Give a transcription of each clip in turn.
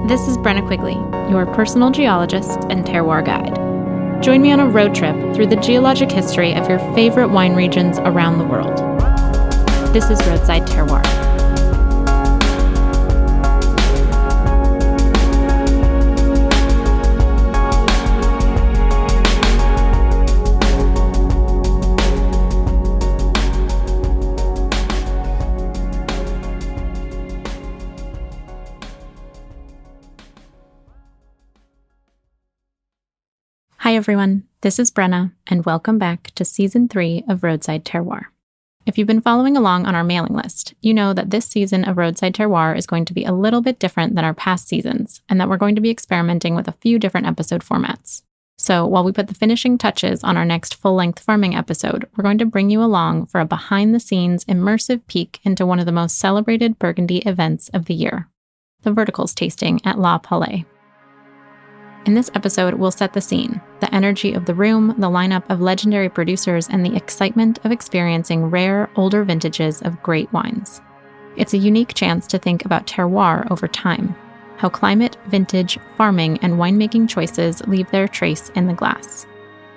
This is Brenna Quigley, your personal geologist and terroir guide. Join me on a road trip through the geologic history of your favorite wine regions around the world. This is Roadside Terroir. Hi everyone, this is Brenna, and welcome back to Season 3 of Roadside Terroir. If you've been following along on our mailing list, you know that this season of Roadside Terroir is going to be a little bit different than our past seasons, and that we're going to be experimenting with a few different episode formats. So while we put the finishing touches on our next full-length farming episode, we're going to bring you along for a behind-the-scenes immersive peek into one of the most celebrated Burgundy events of the year, the verticals tasting at La Paulée. In this episode, we'll set the scene, the energy of the room, the lineup of legendary producers, and the excitement of experiencing rare, older vintages of great wines. It's a unique chance to think about terroir over time, how climate, vintage, farming, and winemaking choices leave their trace in the glass.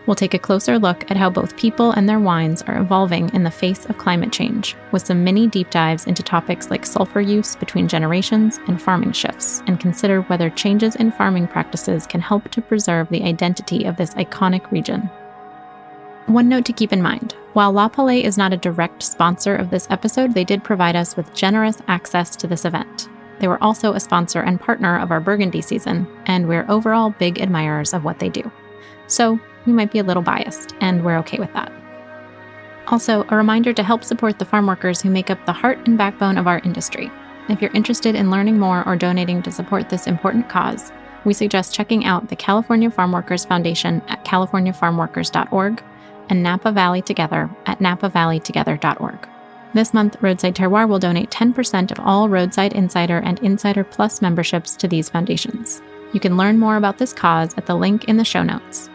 We'll take a closer look at how both people and their wines are evolving in the face of climate change, with some mini deep dives into topics like sulfur use between generations and farming shifts, and consider whether changes in farming practices can help to preserve the identity of this iconic region. One note to keep in mind, while La Paulée is not a direct sponsor of this episode, they did provide us with generous access to this event. They were also a sponsor and partner of our Burgundy season, and we're overall big admirers of what they do. So, we might be a little biased, and we're okay with that. Also, a reminder to help support the farm workers who make up the heart and backbone of our industry. If you're interested in learning more or donating to support this important cause, we suggest checking out the California Farm Workers Foundation at californiafarmworkers.org and Napa Valley Together at napavalleytogether.org. This month, Roadside Terroir will donate 10% of all Roadside Insider and Insider Plus memberships to these foundations. You can learn more about this cause at the link in the show notes.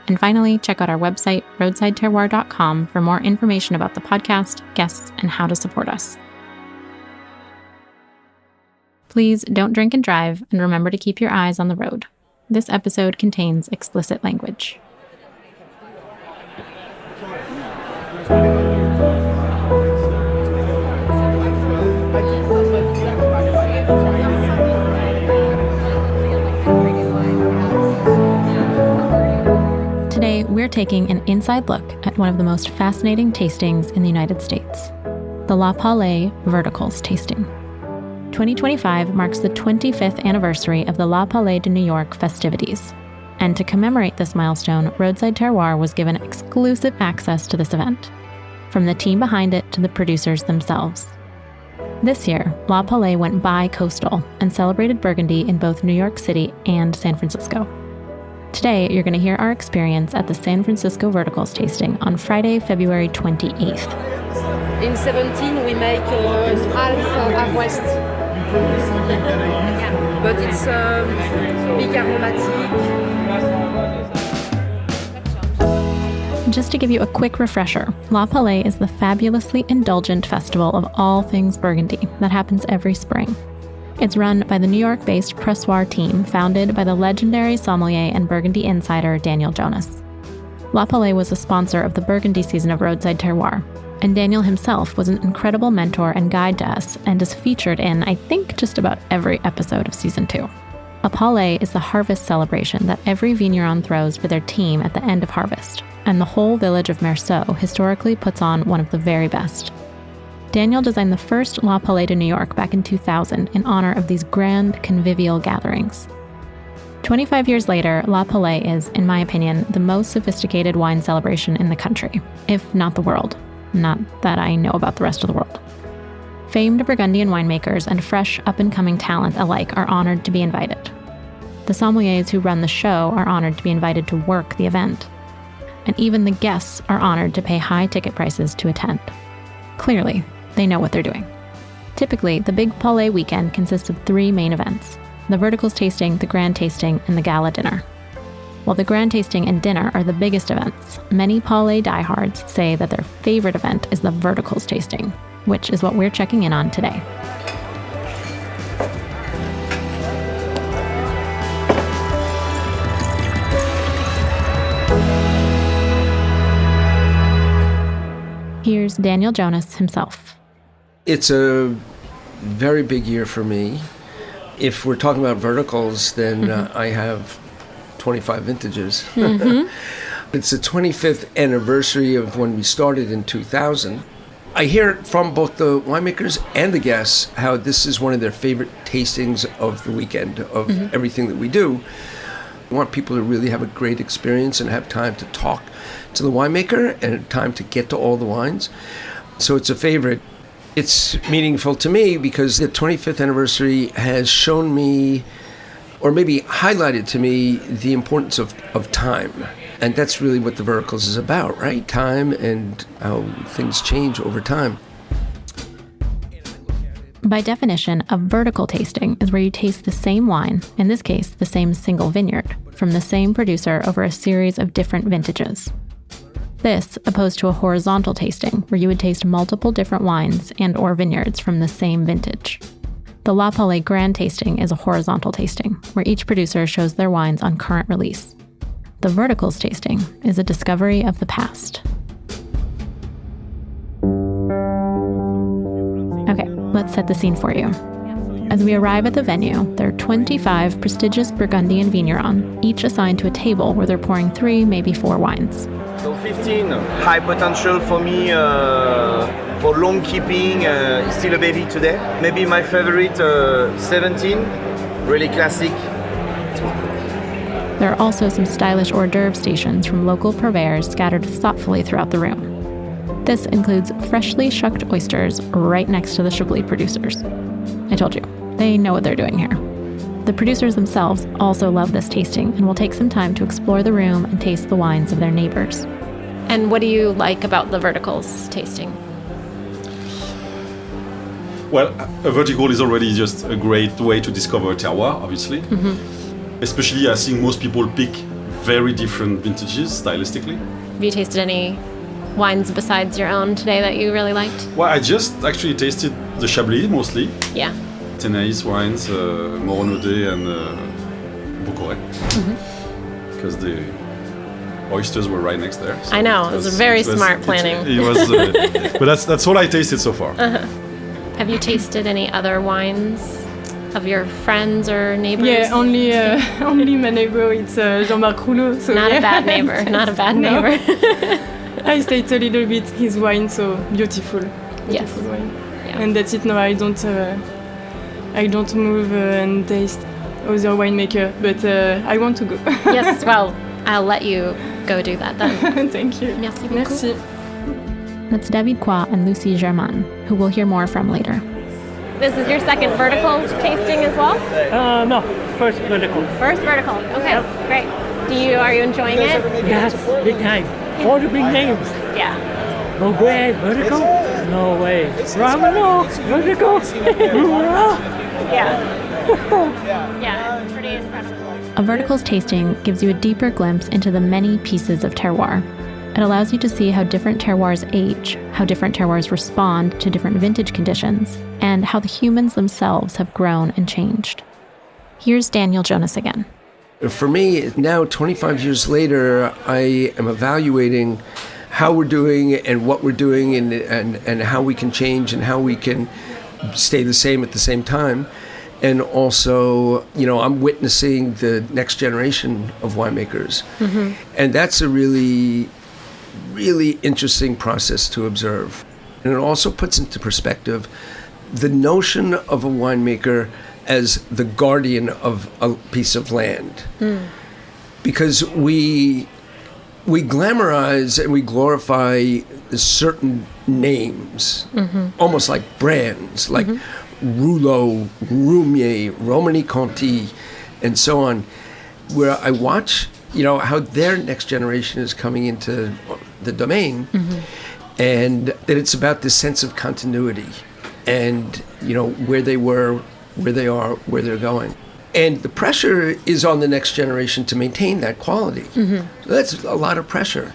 And finally, check out our website, roadsideterroir.com, for more information about the podcast, guests, and how to support us. Please don't drink and drive, and remember to keep your eyes on the road. This episode contains explicit language. Today, we're taking an inside look at one of the most fascinating tastings in the United States, the La Paulée Verticals tasting. 2025 marks the 25th anniversary of the La Paulée de New York festivities. And to commemorate this milestone, Roadside Terroir was given exclusive access to this event, from the team behind it to the producers themselves. This year, La Paulée went bi-coastal and celebrated Burgundy in both New York City and San Francisco. Today, you're going to hear our experience at the San Francisco Verticals tasting on Friday, February 28th. In 17, we make half West. But it's big aromatic. Just to give you a quick refresher, La Paulée is the fabulously indulgent festival of all things Burgundy that happens every spring. It's run by the New York-based Pressoir team founded by the legendary sommelier and Burgundy insider Daniel Jhonnes. La Paulée was a sponsor of the Burgundy season of Roadside Terroir, and Daniel himself was an incredible mentor and guide to us and is featured in, I think, just about every episode of Season 2. A Paulée is the harvest celebration that every vigneron throws for their team at the end of harvest, and the whole village of Meursault historically puts on one of the very best. Daniel designed the first La Paulée de New York back in 2000 in honor of these grand convivial gatherings. 25 years later, La Paulée is, in my opinion, the most sophisticated wine celebration in the country, if not the world. Not that I know about the rest of the world. Famed Burgundian winemakers and fresh, up-and-coming talent alike are honored to be invited. The sommeliers who run the show are honored to be invited to work the event. And even the guests are honored to pay high ticket prices to attend. Clearly, they know what they're doing. Typically, the big Paulée weekend consists of 3 main events: the verticals tasting, the grand tasting, and the gala dinner. While the grand tasting and dinner are the biggest events, many Paulée diehards say that their favorite event is the verticals tasting, which is what we're checking in on today. Here's Daniel Jhonnes himself. It's a very big year for me. If we're talking about verticals, then I have 25 vintages. It's the 25th anniversary of when we started in 2000. I hear it from both the winemakers and the guests how this is one of their favorite tastings of the weekend, of everything that we do. We want people to really have a great experience and have time to talk to the winemaker and time to get to all the wines. So it's a favorite. It's meaningful to me because the 25th anniversary has shown me, or maybe highlighted to me, the importance of time. And that's really what the verticals is about, right? Time and how things change over time. By definition, a vertical tasting is where you taste the same wine, in this case, the same single vineyard, from the same producer over a series of different vintages. This, opposed to a horizontal tasting, where you would taste multiple different wines and or vineyards from the same vintage. The La Paulée Grand Tasting is a horizontal tasting, where each producer shows their wines on current release. The verticals tasting is a discovery of the past. Okay, let's set the scene for you. As we arrive at the venue, there are 25 prestigious Burgundian vignerons, each assigned to a table where they're pouring 3, maybe 4 wines. So 15, high potential for me, for long keeping, still a baby today. Maybe my favorite, 17, really classic. There are also some stylish hors d'oeuvre stations from local purveyors scattered thoughtfully throughout the room. This includes freshly shucked oysters right next to the Chablis producers. I told you, they know what they're doing here. The producers themselves also love this tasting and will take some time to explore the room and taste the wines of their neighbors. And what do you like about the verticals tasting? Well, a vertical is already just a great way to discover terroir, obviously. Especially, I think most people pick very different vintages stylistically. Have you tasted any wines besides your own today that you really liked? Well, I just actually tasted the Chablis mostly. Yeah. Tenaïs wines, Moronodé and Vauquoret. Because the oysters were right next there. So I know, it was very smart planning. It was, but that's all I tasted so far. Have you tasted any other wines of your friends or neighbors? Yeah, only my neighbor, it's Jean-Marc Rougeot. So Not a bad neighbor, not a bad neighbor. I tasted a little bit his wine, so beautiful Yes. wine. Yeah. And that's it. No, I don't move and taste other winemaker, but I want to go. Yes, well, I'll let you go do that then. Thank you. Merci beaucoup. Merci. That's David Croix and Lucie Germain, who we'll hear more from later. This is your second verticals tasting as well? No, first vertical. First verticals. Okay, great. Are you enjoying it? Yes, big time. All the big names. Yeah. Beaugré, vertical? No way. Ramano, vertical. Yeah. Yeah, it's pretty incredible. A verticals tasting gives you a deeper glimpse into the many pieces of terroir. It allows you to see how different terroirs age, how different terroirs respond to different vintage conditions, and how the humans themselves have grown and changed. Here's Daniel Jhonnes again. For me, now 25 years later, I am evaluating how we're doing and what we're doing and how we can change and how we can stay the same at the same time. And also, I'm witnessing the next generation of winemakers. And that's a really, really interesting process to observe. And it also puts into perspective the notion of a winemaker as the guardian of a piece of land. Because we glamorize and we glorify certain names, almost like brands, like Rouleau, Roumier, Romanée-Conti, and so on, where I watch, how their next generation is coming into the domain, and that it's about this sense of continuity and, where they were, where they are, where they're going. And the pressure is on the next generation to maintain that quality. So that's a lot of pressure.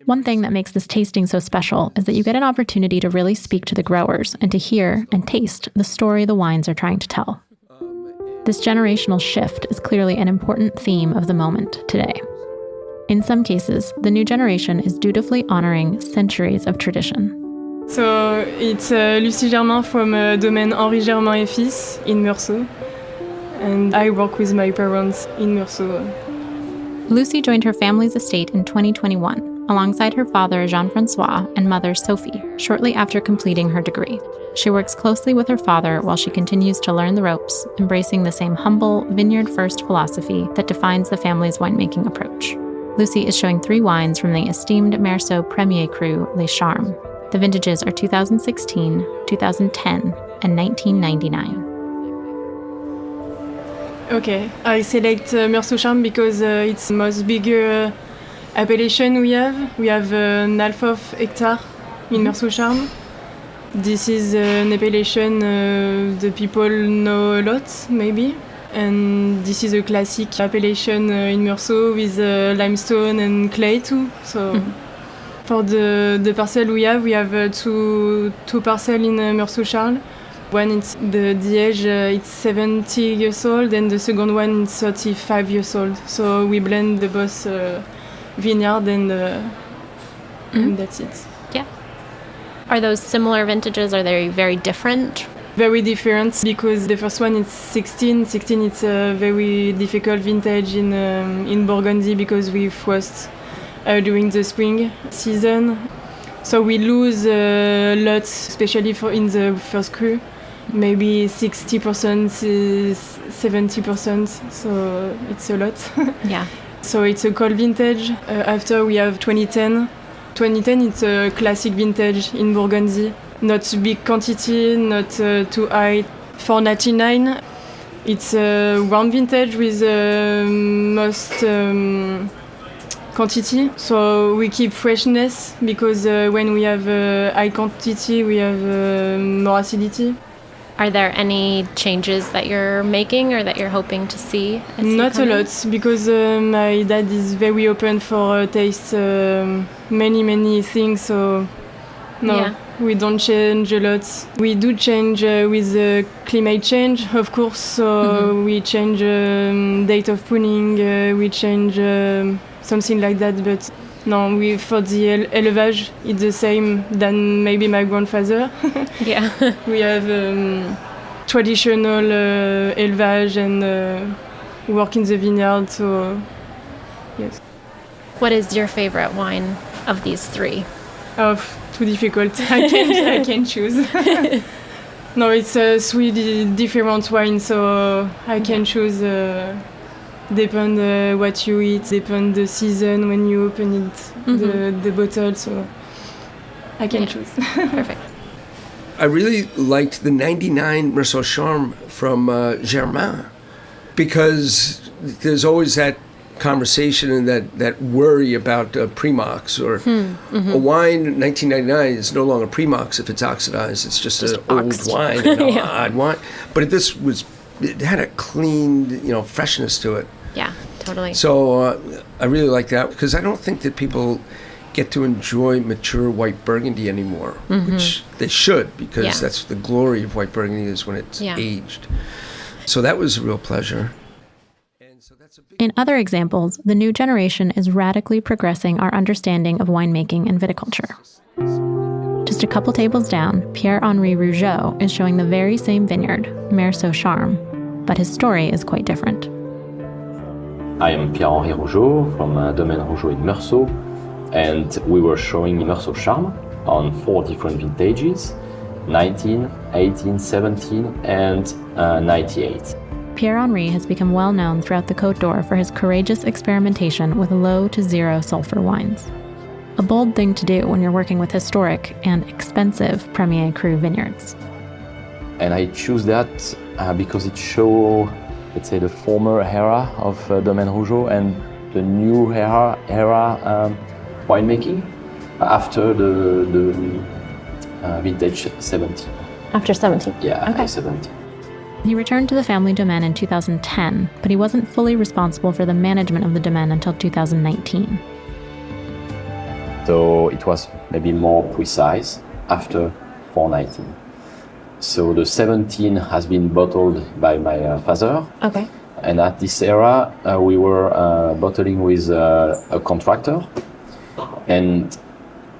One thing that makes this tasting so special is that you get an opportunity to really speak to the growers and to hear and taste the story the wines are trying to tell. This generational shift is clearly an important theme of the moment today. In some cases, the new generation is dutifully honoring centuries of tradition. So it's Lucie Germain from Domaine Henri Germain et Fils in Meursault. And I work with my parents in Meursault. Lucie joined her family's estate in 2021, alongside her father Jean-Francois and mother Sophie, shortly after completing her degree. She works closely with her father while she continues to learn the ropes, embracing the same humble, vineyard-first philosophy that defines the family's winemaking approach. Lucie is showing 3 wines from the esteemed Meursault Premier Cru Les Charmes. The vintages are 2016, 2010, and 1999. Okay, I select Meursault Charme because it's the most bigger appellation we have. We have an half of hectare in Meursault Charme. This is an appellation the people know a lot, maybe. And this is a classic appellation in Meursault with limestone and clay too. So for the parcel we have two parcels in Meursault Charles. One, it's the age, it's 70 years old, and the second one is 35 years old. So we blend the both vineyard and that's it. Yeah. Are those similar vintages? Are they very different? Very different because the first one is 16. 16, it's a very difficult vintage in Burgundy because we frost during the spring season. So we lose a lot, especially in the first cru. Maybe 60%, 70%, so it's a lot. Yeah. So it's a cold vintage. After we have 2010. 2010, it's a classic vintage in Burgundy. Not big quantity, not too high. For 99, it's a warm vintage with most quantity. So we keep freshness because when we have high quantity, we have more acidity. Are there any changes that you're making or that you're hoping to see? Not a lot, because my dad is very open for taste many things, so no, we don't change a lot. We do change with the climate change, of course, so we change date of pruning, we change something like that, but no, for the élevage, it's the same than maybe my grandfather. Yeah. We have traditional élevage and work in the vineyard, so yes. What is your favorite wine of these 3? Oh, too difficult. I can't choose. No, it's 3 different wines, so I can choose. Depend what you eat, depend the season when you open it, the bottle, so I can choose. Perfect. I really liked the 99 Meursault Charme from Germain, because there's always that conversation and that worry about Primox or a wine. 1999 is no longer Primox if it's oxidized. It's just an old wine, an odd wine. But it had a clean, freshness to it. Yeah, totally. So I really like that, because I don't think that people get to enjoy mature white Burgundy anymore, which they should, because that's the glory of white Burgundy is when it's aged. So that was a real pleasure. In other examples, the new generation is radically progressing our understanding of winemaking and viticulture. Just a couple tables down, Pierre-Henri Rougeot is showing the very same vineyard, Meursault Charme, but his story is quite different. I am Pierre-Henri Rougeot from Domaine Rougeot in Meursault, and we were showing Meursault Charme on 4 different vintages, 19, 18, 17, and 98. Pierre-Henri has become well known throughout the Côte d'Or for his courageous experimentation with low to zero sulfur wines. A bold thing to do when you're working with historic and expensive Premier Cru vineyards. And I choose that because it shows, let's say, the former era of Domaine Rougeot and the new era winemaking after the vintage 17. After 17? Yeah, okay. After 17. He returned to the family domain in 2010, but he wasn't fully responsible for the management of the domain until 2019. So it was maybe more precise after 419. So the 17 has been bottled by my father. Okay. And at this era, we were bottling with a contractor. And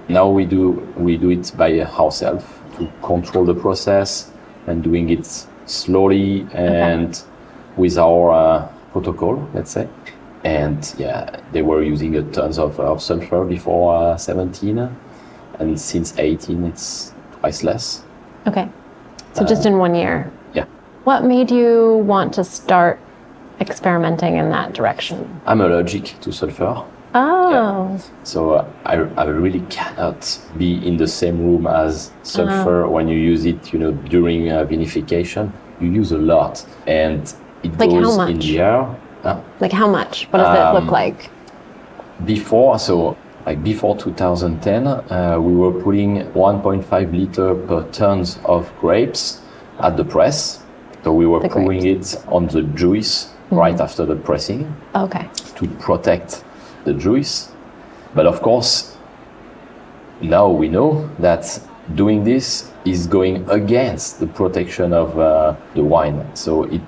Now we do it by ourselves to control the process and doing it slowly and with our protocol, let's say. And yeah, they were using tons of sulfur before 17, and since 18 it's twice less. Okay, so just in 1 year. Yeah. What made you want to start experimenting in that direction? I'm allergic to sulfur. Oh. Yeah. So I really cannot be in the same room as sulfur when you use it, during vinification. You use a lot, and it Like goes how much? in the air. Like how much? What does it look like? Before 2010, we were putting 1.5 liter per tons of grapes at the press. So we were pouring it on the juice right after the pressing to protect the juice. But of course, now we know that doing this is going against the protection of the wine. So it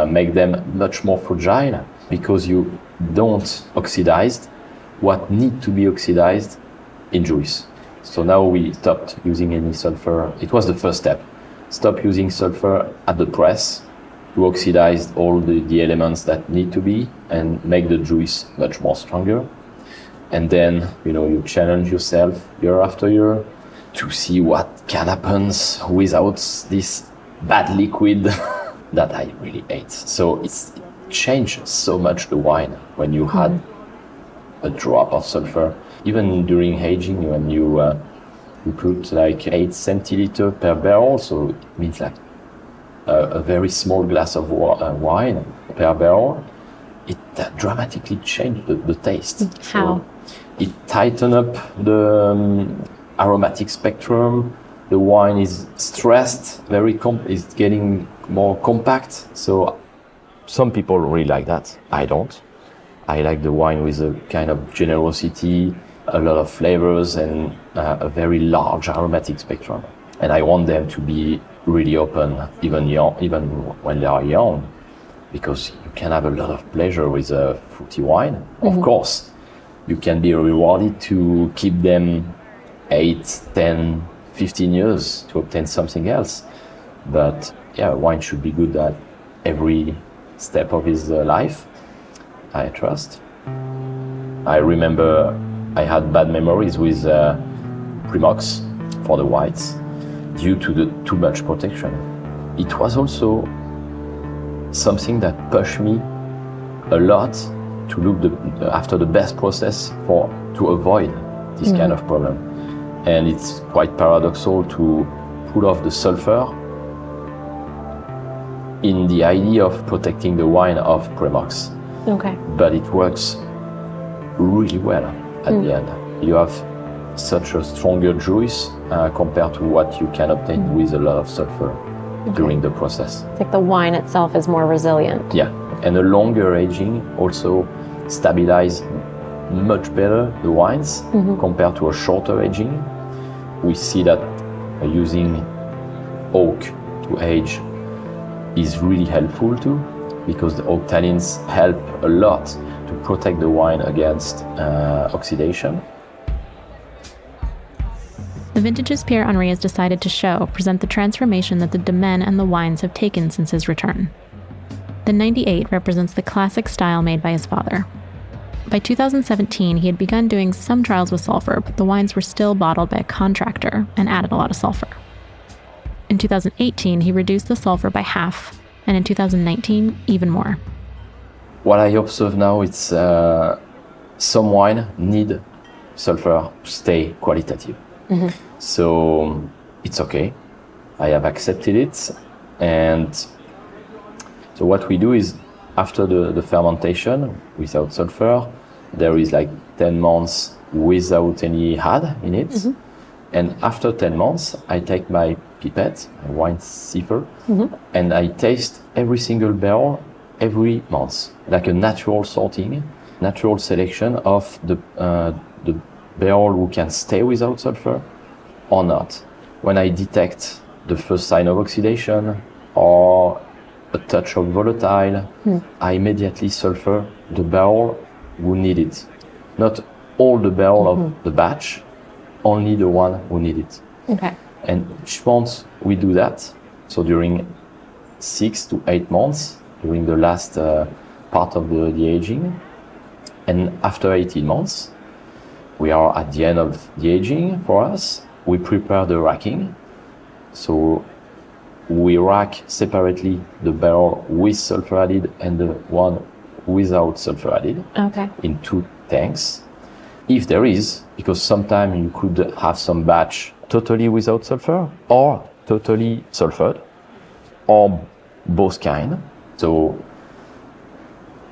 makes them much more fragile because you don't oxidize what need to be oxidized in juice. So now we stopped using any sulfur. It was the first step. Stop using sulfur at the press to oxidize all the elements that need to be and make the juice much more stronger. And then, you challenge yourself year after year to see what can happen without this bad liquid that I really hate. So it changes so much the wine when you had a drop of sulfur. Even during aging, when you put like 8 centiliter per barrel, so it means like a very small glass of wine per barrel, it dramatically changed the taste. How? So it tightened up the aromatic spectrum. The wine is stressed, it's getting more compact. So some people really like that. I don't. I like the wine with a kind of generosity, a lot of flavors, and a very large aromatic spectrum. And I want them to be really open, even when they are young, because you can have a lot of pleasure with a fruity wine. Of course, you can be rewarded to keep them 8, 10, 15 years to obtain something else. But yeah, wine should be good at every step of his life, I trust. I remember I had bad memories with Primox for the whites due to the too much protection. It was also something that pushed me a lot to look after the best process to avoid this kind of problem. And it's quite paradoxical to pull off the sulfur in the idea of protecting the wine of Primox. Okay. But it works really well at the end. You have such a stronger juice compared to what you can obtain with a lot of sulfur during the process. It's like the wine itself is more resilient. Yeah, and a longer aging also stabilize much better the wines compared to a shorter aging. We see that using oak to age is really helpful too, because the oak tannins help a lot to protect the wine against oxidation. The vintages Pierre-Henri has decided to show present the transformation that the Domaine and the wines have taken since his return. The 98 represents the classic style made by his father. By 2017, he had begun doing some trials with sulfur, but the wines were still bottled by a contractor and added a lot of sulfur. In 2018, he reduced the sulfur by half, and in 2019, even more. What I observe now is some wine need sulfur to stay qualitative. So it's okay. I have accepted it. And so what we do is, after the fermentation without sulfur, there is like 10 months without any had in it. And after 10 months, I take my pipette, my wine sipper, and I taste every single barrel every month, like a natural sorting, natural selection of the barrel who can stay without sulfur or not. When I detect the first sign of oxidation or a touch of volatile, I immediately sulfur the barrel who need it. Not all the barrel of the batch, only the one who need it. Okay. And each month we do that. So during 6 to 8 months, during the last part of the aging. And after 18 months, we are at the end of the aging for us. We prepare the racking. So we rack separately the barrel with sulfur added and the one without sulfur added in 2 tanks. If there is, because sometimes you could have some batch totally without sulfur or totally sulfured or both kind. So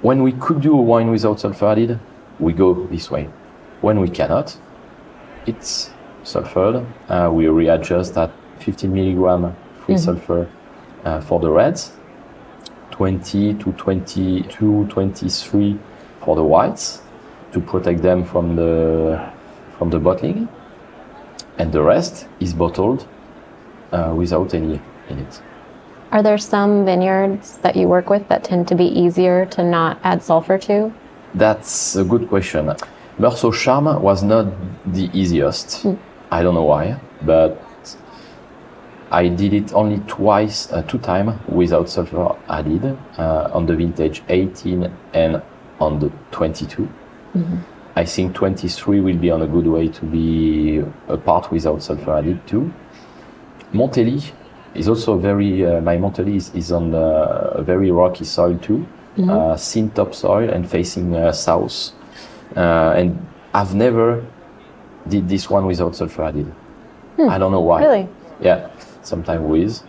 when we could do a wine without sulfur added, we go this way. When we cannot, it's sulfured. We readjust at 15 milligram free sulfur for the reds, 20 to 22, 23 for the whites to protect them from the bottling, and the rest is bottled without any in it. Are there some vineyards that you work with that tend to be easier to not add sulfur to? That's a good question. Meursault Charme was not the easiest. I don't know why, but I did it only 2 times without sulfur added on the vintage 18 and on the 22. I think 23 will be on a good way to be a part without sulfur added too. Montelly is also my Montelly is on a very rocky soil too, thin topsoil and facing south. And I've never did this one without sulfur added. I don't know why. Really? Yeah, sometimes with.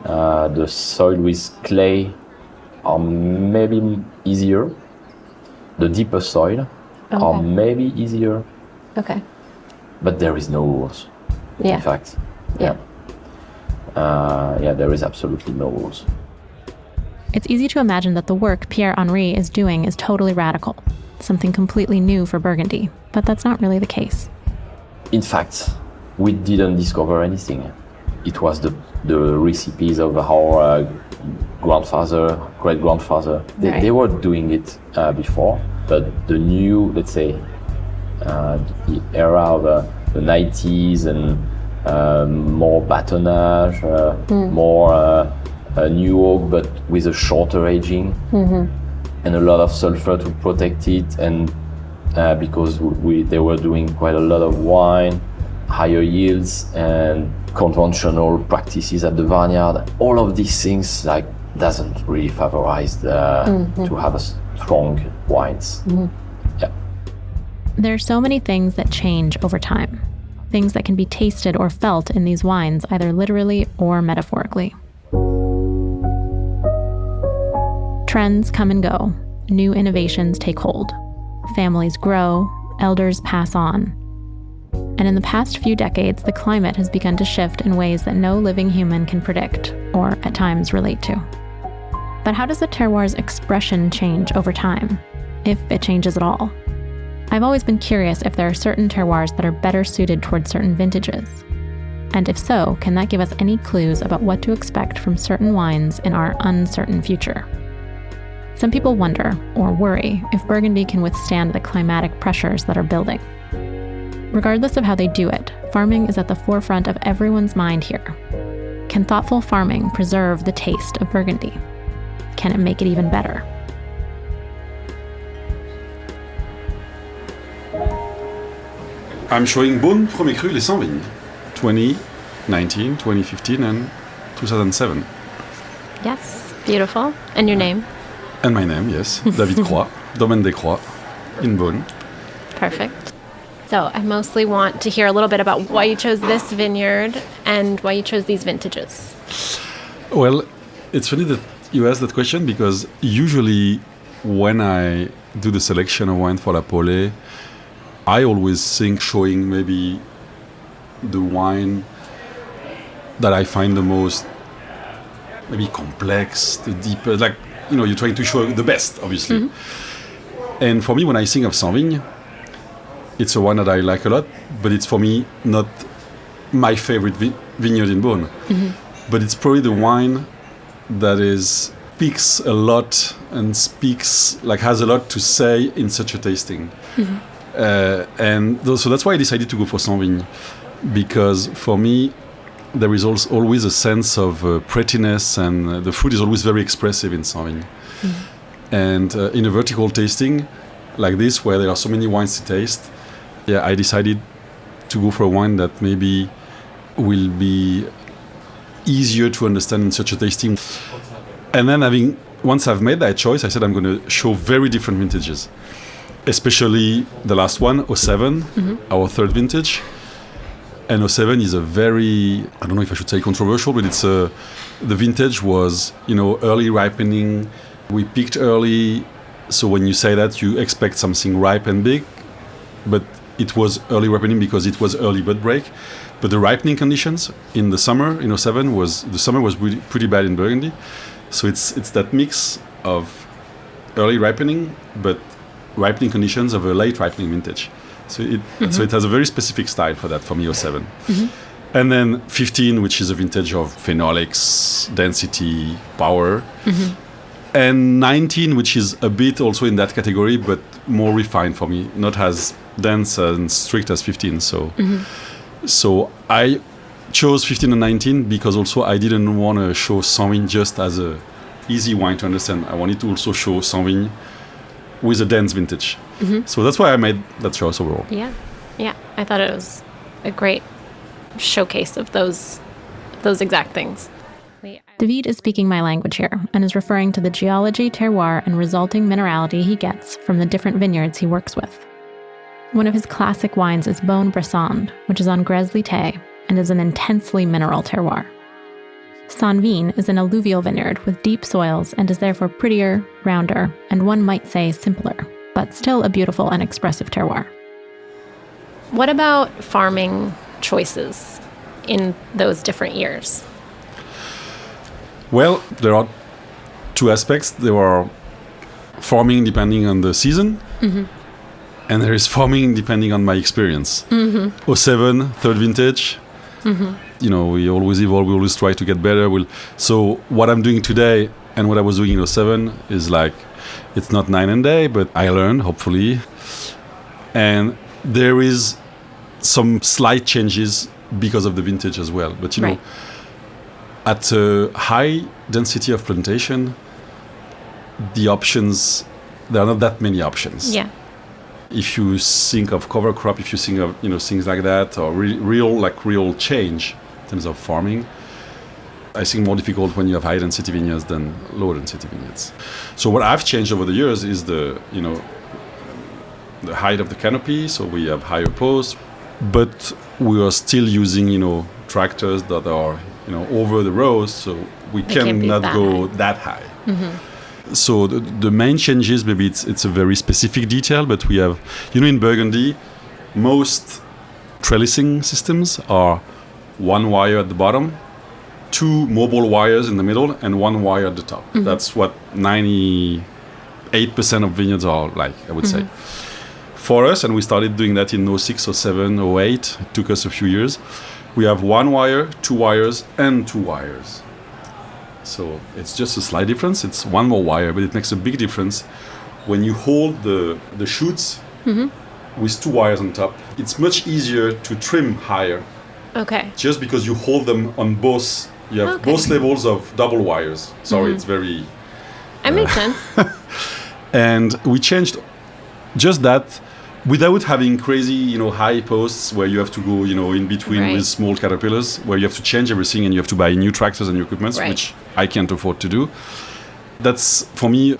The soil with clay are maybe easier. The deeper soil are maybe easier. Okay. But there is no rules. Yeah. In fact. Yeah. There is absolutely no rules. It's easy to imagine that the work Pierre-Henri is doing is totally radical, something completely new for Burgundy, but that's not really the case. In fact, we didn't discover anything. It was the recipes of our grandfather, great-grandfather. They were doing it before, but the new, let's say, the era of the 90s and more batonnage, more new oak, but with a shorter aging, and a lot of sulfur to protect it, and because they were doing quite a lot of wine, higher yields, and conventional practices at the vineyard. All of these things doesn't really favorize to have a strong wines. Yeah. There are so many things that change over time. Things that can be tasted or felt in these wines, either literally or metaphorically. Trends come and go. New innovations take hold. Families grow, elders pass on. And in the past few decades, the climate has begun to shift in ways that no living human can predict, or at times relate to. But how does the terroir's expression change over time, if it changes at all? I've always been curious if there are certain terroirs that are better suited towards certain vintages. And if so, can that give us any clues about what to expect from certain wines in our uncertain future? Some people wonder, or worry, if Burgundy can withstand the climatic pressures that are building. Regardless of how they do it, farming is at the forefront of everyone's mind here. Can thoughtful farming preserve the taste of Burgundy? Can it make it even better? I'm showing Beaune Premier Cru Les 100 Vignes, 2019, 2015 and 2007. Yes, beautiful. And your name? And my name, yes, David Croix, Domaine des Croix, in Beaune. Perfect. So I mostly want to hear a little bit about why you chose this vineyard and why you chose these vintages. Well, it's funny that you asked that question because usually when I do the selection of wine for La Paulée, I always think showing maybe the wine that I find the most maybe complex, the deeper, you're trying to show the best, obviously. And for me, when I think of Saint-Vigne, it's a wine that I like a lot, but it's for me not my favorite vineyard in Beaune. But it's probably the wine that speaks a lot and has a lot to say in such a tasting. So that's why I decided to go for Saint-Vigne, because for me, there is always a sense of prettiness, and the food is always very expressive in Saint-Vigne. And in a vertical tasting like this, where there are so many wines to taste, I decided to go for a wine that maybe will be easier to understand in such a tasting. And then once I've made that choice, I said I'm going to show very different vintages, especially the last one, 07, our third vintage. And 07 is a very, I don't know if I should say controversial, but the vintage was, early ripening. We picked early, so when you say that, you expect something ripe and big, but it was early ripening because it was early bud break. But the ripening conditions in the summer, in 07, was pretty bad in Burgundy. So it's that mix of early ripening, but ripening conditions of a late ripening vintage. So it has a very specific style for that, for me, 07. And then 15, which is a vintage of phenolics, density, power. And 19, which is a bit also in that category, but more refined for me, not as dense and strict as 15. So I chose 15 and 19 because also I didn't want to show Saint-Vigne just as a easy wine to understand. I wanted to also show Saint-Vigne with a dense vintage. So that's why I made that choice overall. Yeah. I thought it was a great showcase of those exact things. David is speaking my language here and is referring to the geology, terroir, and resulting minerality he gets from the different vineyards he works with. One of his classic wines is Bonne Bressande, which is on Grès-Lité and is an intensely mineral terroir. Saint-Vigne is an alluvial vineyard with deep soils and is therefore prettier, rounder, and one might say simpler, but still a beautiful and expressive terroir. What about farming choices in those different years? Well, there are two aspects. There are farming depending on the season, and there is farming depending on my experience. 07, third vintage. We always evolve, we always try to get better. So what I'm doing today and what I was doing in 07 is like, it's not night and day, but I learned, hopefully. And there is some slight changes because of the vintage as well. But you know, at a high density of plantation, the options, there are not that many options. Yeah. If you think of cover crop, if you think of things like that, or real change in terms of farming, I think more difficult when you have high density vineyards than low density vineyards. So what I've changed over the years is the height of the canopy. So we have higher posts, but we are still using tractors that are over the rows, so we cannot go that high. So the main changes, maybe it's a very specific detail, but we have, in Burgundy, most trellising systems are one wire at the bottom, two mobile wires in the middle, and one wire at the top. That's what 98% of vineyards are like, I would say. For us, and we started doing that in 06, 07, 08, it took us a few years, we have one wire, two wires, and two wires. So it's just a slight difference. It's one more wire, but it makes a big difference when you hold the shoots with two wires on top. It's much easier to trim higher. Okay. Just because you hold them on both. You have both levels of double wires. Sorry, it's very... It makes sense. And we changed just that without having crazy, high posts where you have to go, in between with small caterpillars, where you have to change everything and you have to buy new tractors and new equipment, which I can't afford to do. That's, for me,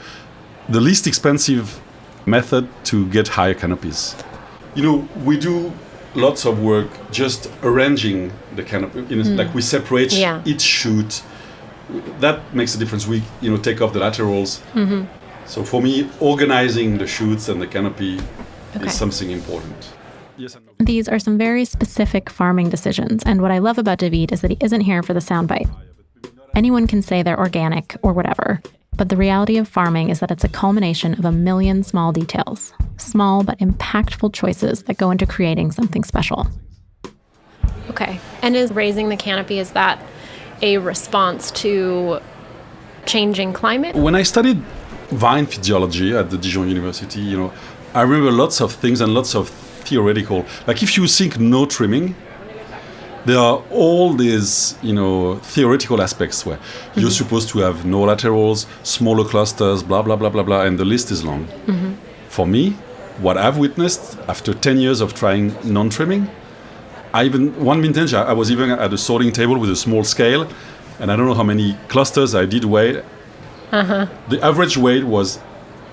the least expensive method to get higher canopies. We do lots of work just arranging the canopy. Like we separate each shoot. That makes a difference. We, take off the laterals. So for me, organizing the shoots and the canopy is something important. Yes, these are some very specific farming decisions, and what I love about David is that he isn't here for the soundbite. Anyone can say they're organic or whatever, but the reality of farming is that it's a culmination of a million small details, small but impactful choices that go into creating something special. Okay, and is raising the canopy, is that a response to changing climate? When I studied vine physiology at the Dijon University, I remember lots of things and lots of theoretical. Like if you think no trimming, there are all these, theoretical aspects where you're supposed to have no laterals, smaller clusters, blah, blah, blah, blah, blah, and the list is long. For me, what I've witnessed after 10 years of trying non-trimming, one vintage, I was even at a sorting table with a small scale, and I don't know how many clusters I did weigh. The average weight was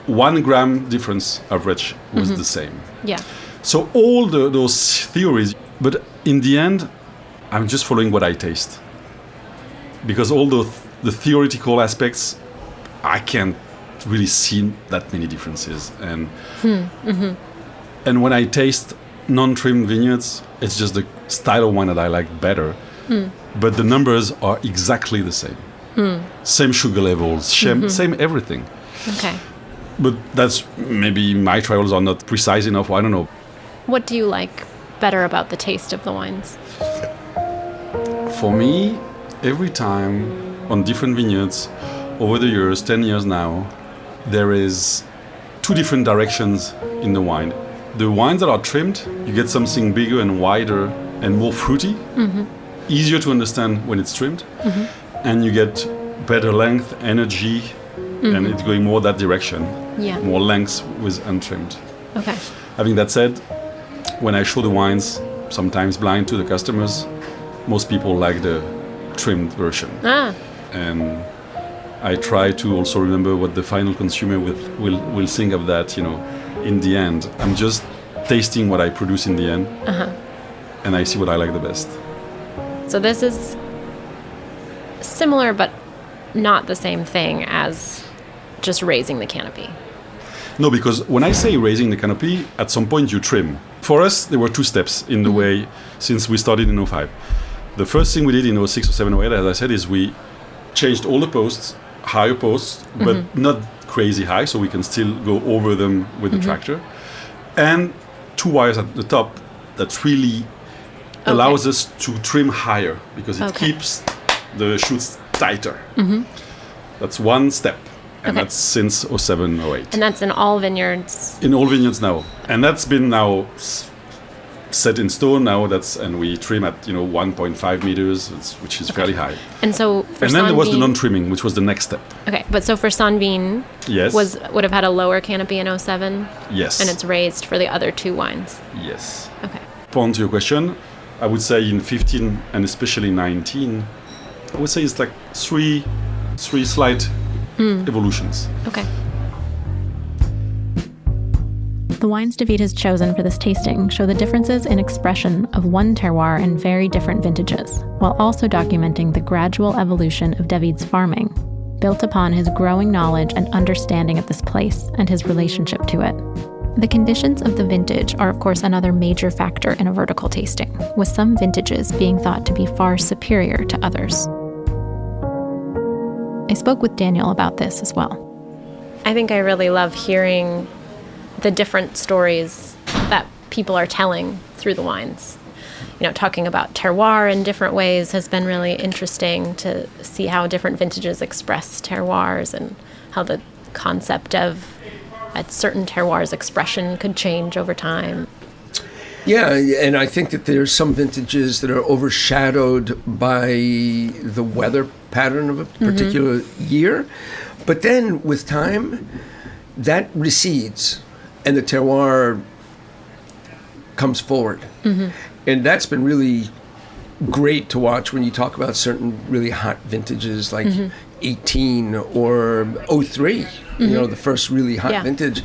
1 gram difference, average was the same. Yeah. So all those theories, but in the end, I'm just following what I taste. Because all the theoretical aspects, I can't really see that many differences. And and when I taste non-trimmed vineyards, it's just the style of wine that I like better. But the numbers are exactly the same. Same sugar levels, same everything. Okay. But that's maybe my travels are not precise enough. I don't know. What do you like better about the taste of the wines? For me, every time on different vineyards, over the years, 10 years now, there is 2 different directions in the wine. The wines that are trimmed, you get something bigger and wider and more fruity, easier to understand when it's trimmed, and you get better length, energy, and it's going more that direction, more length with untrimmed. Okay. Having that said, when I show the wines, sometimes blind to the customers, most people like the trimmed version. And I try to also remember what the final consumer will think of that, in the end. I'm just tasting what I produce in the end, and I see what I like the best. So this is similar but not the same thing as just raising the canopy. No, because when I say raising the canopy, at some point you trim. For us, there were 2 steps in the way since we started in 2005. The first thing we did in 2006 or 2007 or 2008, as I said, is we changed all the posts, higher posts, but not crazy high, so we can still go over them with the tractor. And 2 wires at the top that really allows us to trim higher because it keeps the shoots tighter. That's one step. And that's since 2007, 2008. And that's in all vineyards? In all vineyards now. And that's been now set in stone now. And we trim at 1.5 meters, which is fairly high. And so for and then there was the non-trimming, which was the next step. Okay, but so for Sanvin, would have had a lower canopy in 2007? Yes. And it's raised for the other 2 wines? Yes. Okay. Point to your question, I would say in 15 and especially 19, I would say it's like three slight evolutions. Okay. The wines David has chosen for this tasting show the differences in expression of one terroir in very different vintages, while also documenting the gradual evolution of David's farming, built upon his growing knowledge and understanding of this place and his relationship to it. The conditions of the vintage are, of course, another major factor in a vertical tasting, with some vintages being thought to be far superior to others. I spoke with Daniel about this as well. I think I really love hearing the different stories that people are telling through the wines. Talking about terroir in different ways has been really interesting to see how different vintages express terroirs and how the concept of a certain terroir's expression could change over time. Yeah, and I think that there's some vintages that are overshadowed by the weather pattern of a particular year. But then with time, that recedes and the terroir comes forward. And that's been really great to watch when you talk about certain really hot vintages like 18 or 03, the first really hot vintage,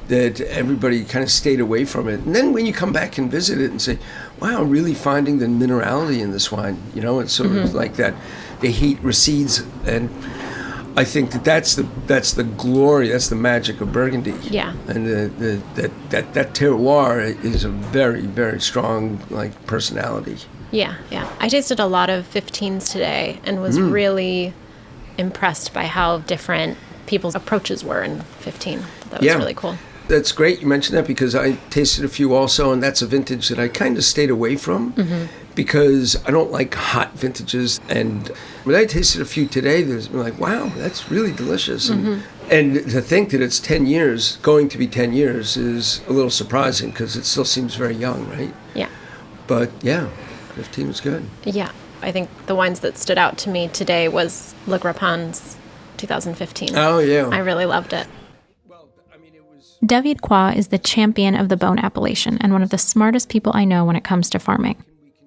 that everybody kind of stayed away from it. And then when you come back and visit it and say, wow, I'm really finding the minerality in this wine, it's sort of like that, the heat recedes. And I think that's the glory, that's the magic of Burgundy. Yeah. And that terroir is a very, very strong personality. Yeah. I tasted a lot of 15s today and was really impressed by how different people's approaches were in 15. That was really cool. That's great you mentioned that because I tasted a few also, and that's a vintage that I kind of stayed away from because I don't like hot vintages. And when I tasted a few today, there's like, wow, that's really delicious. And And to think that it's 10 years, going to be 10 years, is a little surprising because it still seems very young, right? Yeah. But yeah, 15 is good. Yeah. I think the wines that stood out to me today was Le Grappin's 2015. Oh, yeah. I really loved it. David Croix is the champion of the Beaune appellation and one of the smartest people I know when it comes to farming.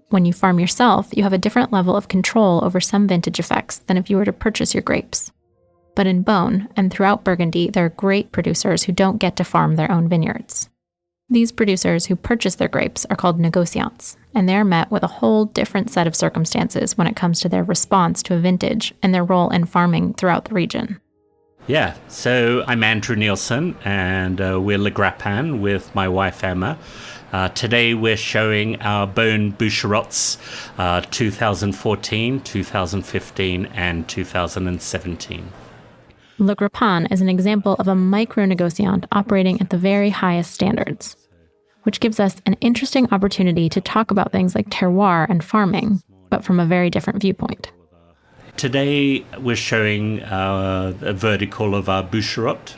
When you farm yourself, you have a different level of control over some vintage effects than if you were to purchase your grapes. But in Beaune and throughout Burgundy, there are great producers who don't get to farm their own vineyards. These producers who purchase their grapes are called négociants, and they're met with a whole different set of circumstances when it comes to their response to a vintage and their role in farming throughout the region. Yeah, so I'm Andrew Nielsen, and we're Le Grappin with my wife Emma. Today we're showing our Beaune Boucherots 2014, 2015, and 2017. Le Grappin is an example of a micro-négociant operating at the very highest standards, which gives us an interesting opportunity to talk about things like terroir and farming, but from a very different viewpoint. Today we're showing a vertical of our Boucherot,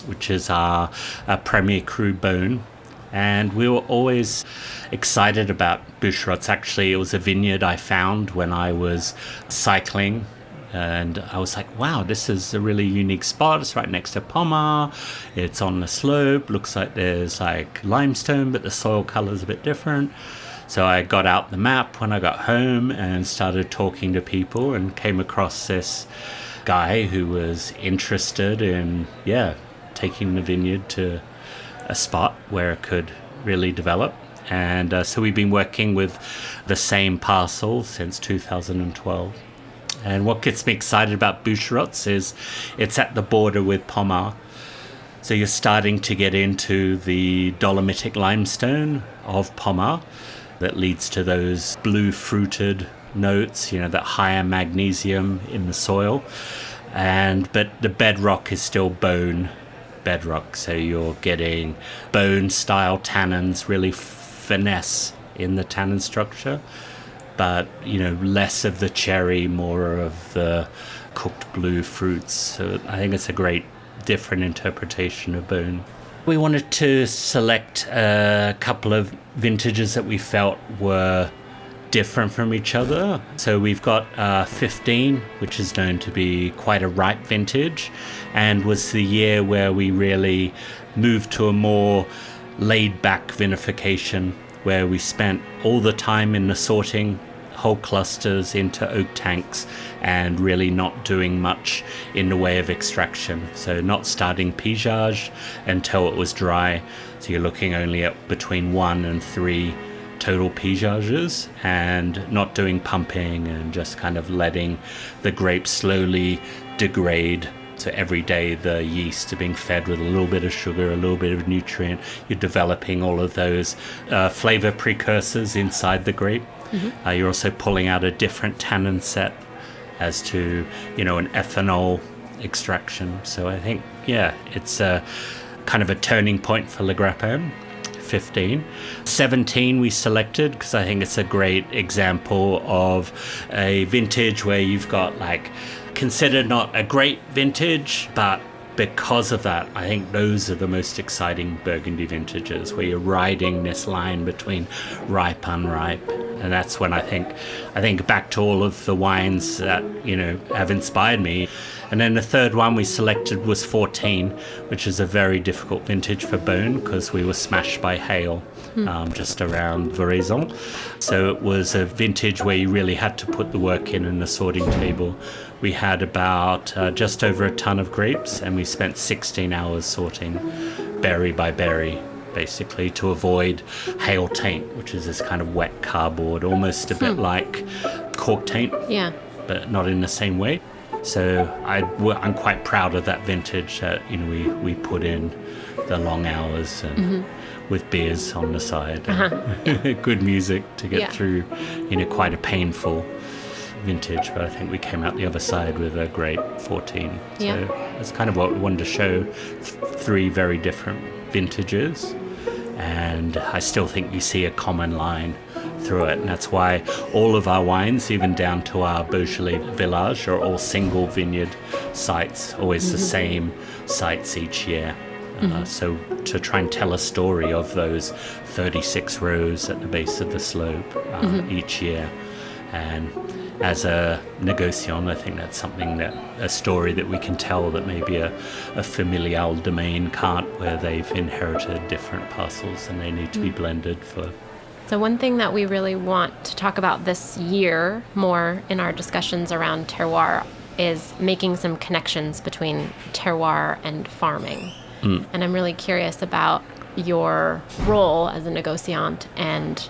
which is our Premier Cru Beaune. And we were always excited about Boucherots. Actually, it was a vineyard I found when I was cycling. And I was like, wow, this is a really unique spot. It's right next to Pommard. It's on the slope. Looks like there's like limestone, but the soil color is a bit different. So I got out the map when I got home and started talking to people and came across this guy who was interested in, taking the vineyard to a spot where it could really develop. And so we've been working with the same parcel since 2012. And what gets me excited about Boucherots is it's at the border with Pommard. So you're starting to get into the dolomitic limestone of Pommard that leads to those blue fruited notes, that higher magnesium in the soil. But the bedrock is still Beaune bedrock. So you're getting Beaune style tannins, really finesse in the tannin structure. But, less of the cherry, more of the cooked blue fruits. So I think it's a great different interpretation of Beaune. We wanted to select a couple of vintages that we felt were different from each other. So we've got 15, which is known to be quite a ripe vintage, and was the year where we really moved to a more laid-back vinification, where we spent all the time in the sorting whole clusters into oak tanks and really not doing much in the way of extraction. So not starting pigeage until it was dry. So you're looking only at between 1 and 3 total pigeages, and not doing pumping and just kind of letting the grapes slowly degrade. So every day the yeast are being fed with a little bit of sugar, a little bit of nutrient. You're developing all of those flavor precursors inside the grape. Mm-hmm. You're also pulling out a different tannin set as to, an ethanol extraction. So I think, it's a kind of a turning point for Le Grappin. 15. 17 we selected because I think it's a great example of a vintage where you've got considered not a great vintage, but because of that, I think those are the most exciting Burgundy vintages, where you're riding this line between ripe, unripe. And that's when I think back to all of the wines that, have inspired me. And then the third one we selected was 14, which is a very difficult vintage for Beaune because we were smashed by hail just around Varaison. So it was a vintage where you really had to put the work in the sorting table. We had about just over a ton of grapes, and we spent 16 hours sorting berry by berry, basically, to avoid hail taint, which is this kind of wet cardboard, almost a bit like cork taint, but not in the same way. So I'm quite proud of that vintage that we put in the long hours and with beers on the side, good music to get through, quite a painful vintage. But I think we came out the other side with a great 14. So that's kind of what we wanted to show, 3 very different vintages. And I still think you see a common line through it, and that's why all of our wines, even down to our Beaujolais Village, are all single vineyard sites, always the same sites each year. So to try and tell a story of those 36 rows at the base of the slope each year. And as a negociant, I think that's a story that we can tell that maybe a familial domain can't, where they've inherited different parcels and they need to be blended for. So one thing that we really want to talk about this year more in our discussions around terroir is making some connections between terroir and farming. And I'm really curious about your role as a negociant and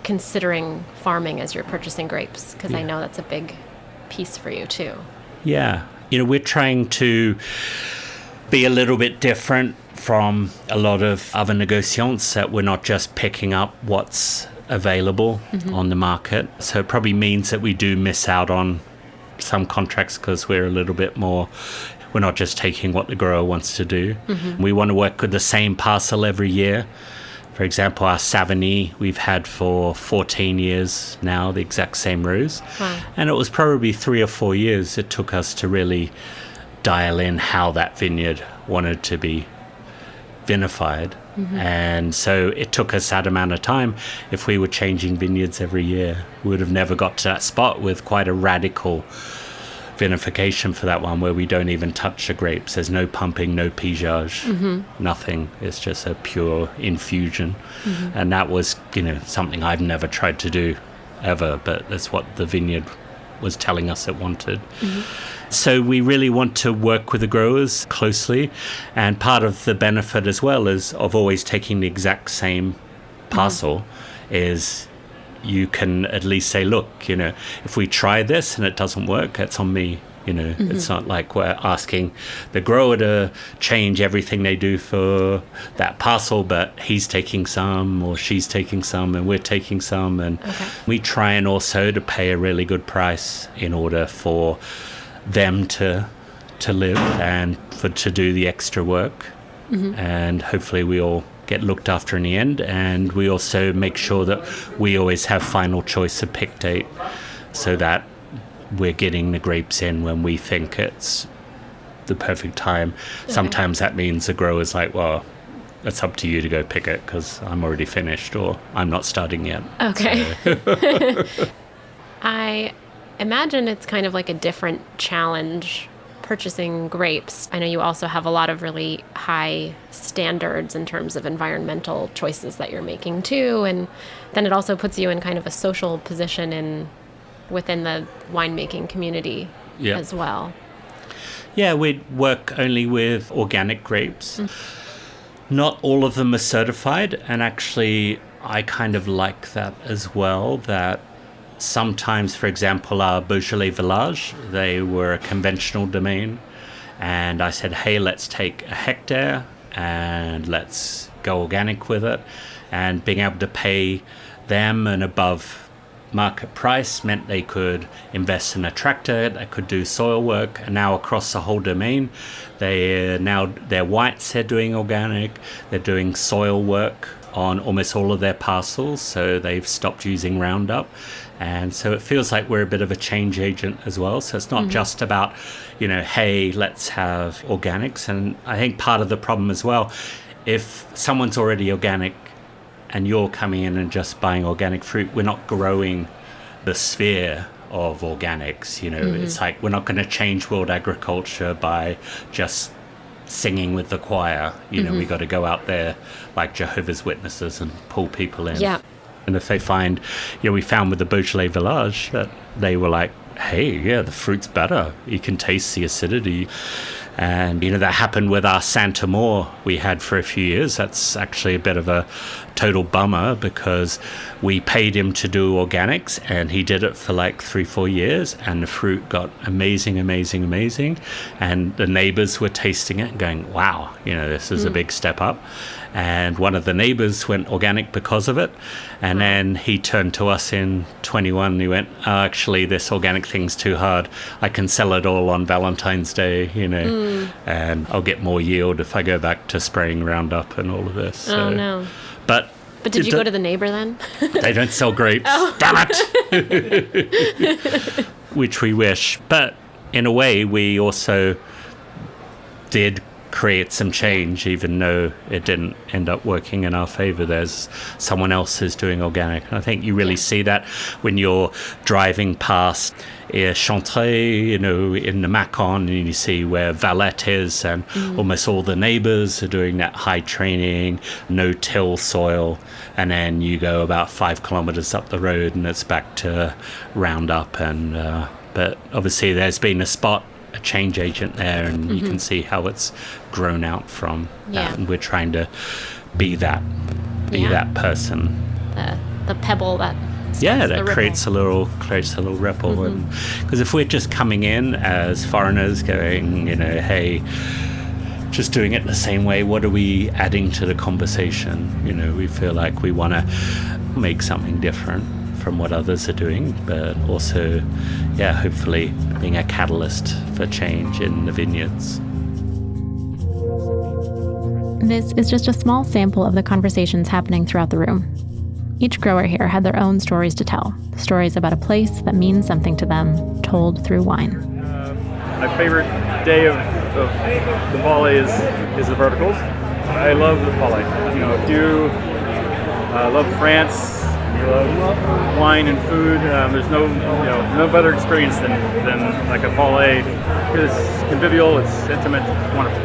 considering farming as you're purchasing grapes, because I know that's a big piece for you too. Yeah. We're trying to be a little bit different from a lot of other negociants, that we're not just picking up what's available on the market. So it probably means that we do miss out on some contracts because we're a little bit more, we're not just taking what the grower wants to do. We want to work with the same parcel every year. For example, our Savigny we've had for 14 years now, the exact same rows. Wow. And it was probably 3 or 4 years it took us to really dial in how that vineyard wanted to be vinified. And so it took us that amount of time. If we were changing vineyards every year, we would have never got to that spot with quite a radical vinification for that one, where we don't even touch the grapes. There's no pumping, no pigeage, nothing. It's just a pure infusion. And that was, something I've never tried to do ever, but that's what the vineyard was telling us it wanted. So we really want to work with the growers closely, and part of the benefit as well is of always taking the exact same parcel is you can at least say, look, if we try this and it doesn't work, it's on me. It's not like we're asking the grower to change everything they do for that parcel, but he's taking some or she's taking some and we're taking some. And we try and also to pay a really good price in order for them to live and to do the extra work. And hopefully we all get looked after in the end. And we also make sure that we always have final choice of pick date, so that we're getting the grapes in when we think it's the perfect time. Sometimes that means the grower's like, well, it's up to you to go pick it because I'm already finished, or I'm not starting yet. Okay. So. I imagine it's kind of like a different challenge purchasing grapes. I know you also have a lot of really high standards in terms of environmental choices that you're making too, and then it also puts you in kind of a social position within the winemaking community as well. Yeah, we work only with organic grapes. Not all of them are certified, and actually I kind of like that as well, that sometimes, for example, our Beaujolais Village, they were a conventional domain, and I said, hey, let's take a hectare and let's go organic with it. And being able to pay them an above market price meant they could invest in a tractor, they could do soil work, and now across the whole domain, their whites, they're doing organic, they're doing soil work on almost all of their parcels, so they've stopped using Roundup. And so it feels like we're a bit of a change agent as well. So it's not just about, hey, let's have organics. And I think part of the problem as well, if someone's already organic and you're coming in and just buying organic fruit, we're not growing the sphere of organics. It's like we're not going to change world agriculture by just singing with the choir. We got to go out there like Jehovah's Witnesses and pull people in. Yeah. And if they find, we found with the Beaujolais Village that they were like, hey, yeah, the fruit's better. You can taste the acidity. And, that happened with our Santa Moore we had for a few years. That's actually a bit of a total bummer because we paid him to do organics and he did it for like 3-4 years and the fruit got amazing. And the neighbors were tasting it and going, wow, this is a big step up. And one of the neighbors went organic because of it. And then he turned to us in 21 and he went, oh, actually, this organic thing's too hard. I can sell it all on Valentine's Day, and I'll get more yield if I go back to spraying Roundup and all of this. So. Oh, no. But did you go to the neighbor then? They don't sell grapes. Oh. Damn it! Which we wish. But in a way, we also did create some change, even though it didn't end up working in our favor. There's someone else who's doing organic. And I think you really see that when you're driving past Chantrey, in the Macon, and you see where Valette is, and almost all the neighbors are doing that high training, no-till soil. And then you go about 5 kilometers up the road and it's back to Roundup. And but obviously there's been a change agent there, and you can see how it's grown out from that. And we're trying to be that person. The pebble that creates a little ripple. And because if we're just coming in as foreigners going, hey, just doing it the same way, what are we adding to the conversation? We feel like we want to make something different from what others are doing, but also hopefully being a catalyst for change in the vineyards. This is just a small sample of the conversations happening throughout the room. Each grower here had their own stories to tell, stories about a place that means something to them, told through wine. My favorite day of the Paulée is the verticals. I love the Paulée. If you love France, you love wine and food, there's no better experience than like a Paulée, because it's convivial, it's intimate, it's wonderful.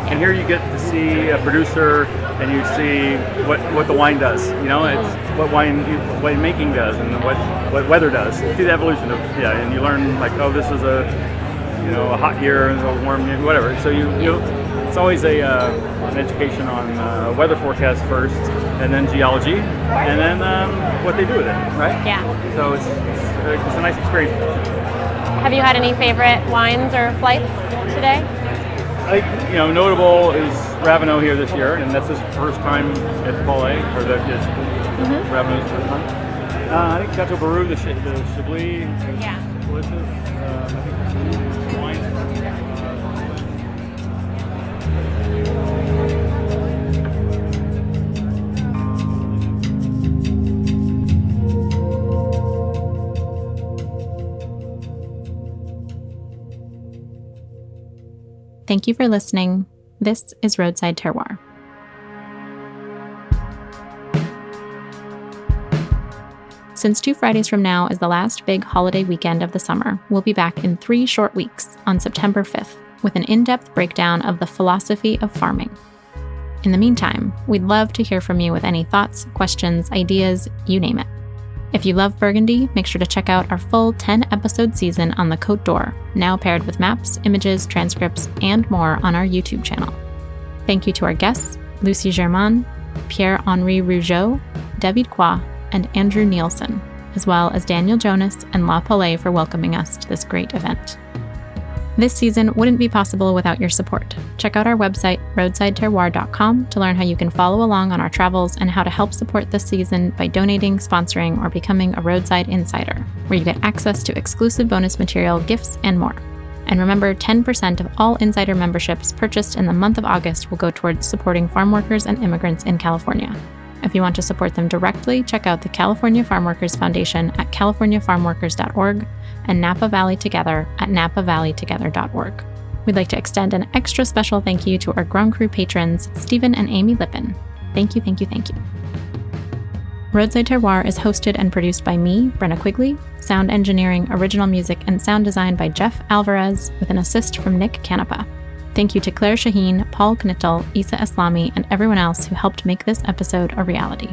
And here you get to see a producer, and you see what the wine does. It's what wine making does, and what weather does. You see the evolution of and you learn like, oh, this is a hot year and a warm year, whatever. So it's always an education on weather forecast first, and then geology, and then what they do with it, right? Yeah. So it's a nice experience. Have you had any favorite wines or flights today? I think, notable is Raveneau here this year, and that's his first time at Paulée, or Raveneau's first time. I think Chateau Baru, the Chablis, delicious. I think wines. Thank you for listening. This is Roadside Terroir. Since 2 Fridays from now is the last big holiday weekend of the summer, we'll be back in 3 short weeks on September 5th with an in-depth breakdown of the philosophy of farming. In the meantime, we'd love to hear from you with any thoughts, questions, ideas, you name it. If you love Burgundy, make sure to check out our full 10-episode season on the Côte d'Or, now paired with maps, images, transcripts, and more on our YouTube channel. Thank you to our guests, Lucie Germain, Pierre-Henri Rougeot, David Croix, and Andrew Nielsen, as well as Daniel Jhonnes and La Paulée for welcoming us to this great event. This season wouldn't be possible without your support. Check out our website, roadsideterroir.com, to learn how you can follow along on our travels and how to help support this season by donating, sponsoring, or becoming a Roadside Insider, where you get access to exclusive bonus material, gifts, and more. And remember, 10% of all Insider memberships purchased in the month of August will go towards supporting farm workers and immigrants in California. If you want to support them directly, check out the California Farm Workers Foundation at californiafarmworkers.org and Napa Valley Together at napavalleytogether.org. We'd like to extend an extra special thank you to our Grand Cru patrons, Stephen and Amy Lippin. Thank you, thank you, thank you. Roadside Terroir is hosted and produced by me, Brenna Quigley, sound engineering, original music, and sound design by Jeff Alvarez, with an assist from Nick Canepa. Thank you to Claire Shaheen, Paul Knittel, Isa Aslami, and everyone else who helped make this episode a reality.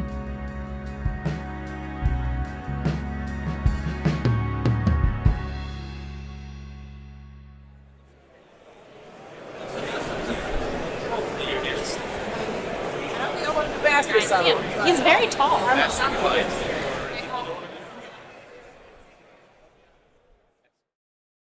He's very tall.